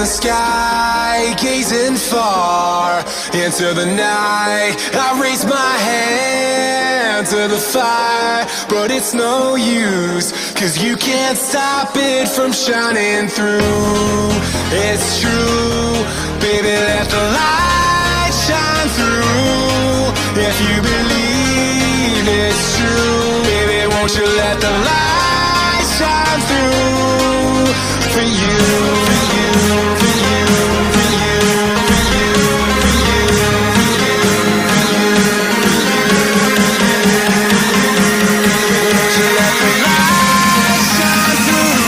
the sky, gazing far into the night. I raise my hand to the fire, but it's no use, 'cause you can't stop it from shining through. It's true, baby, let the light shine through. If you believe it's true, baby, won't you let the light shine through for you, for you, for you, for you, for you, for you, for you, for you, won't you let the light shine through?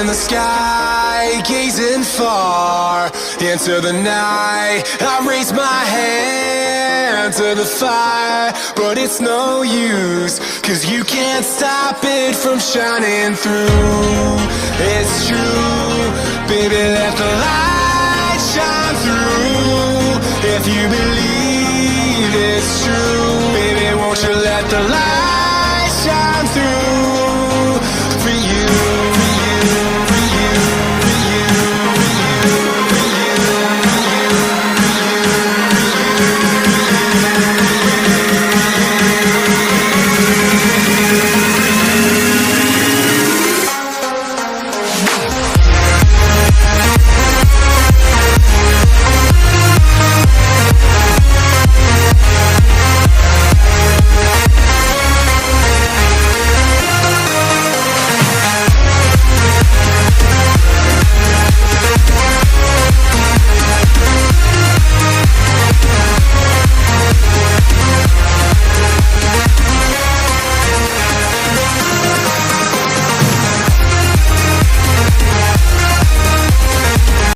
In the sky, gazing far into the night. I raise my hand to the fire, but it's no use, 'cause you can't stop it from shining through. It's true, baby, let the light shine through. If you believe it's true, baby, won't you let the light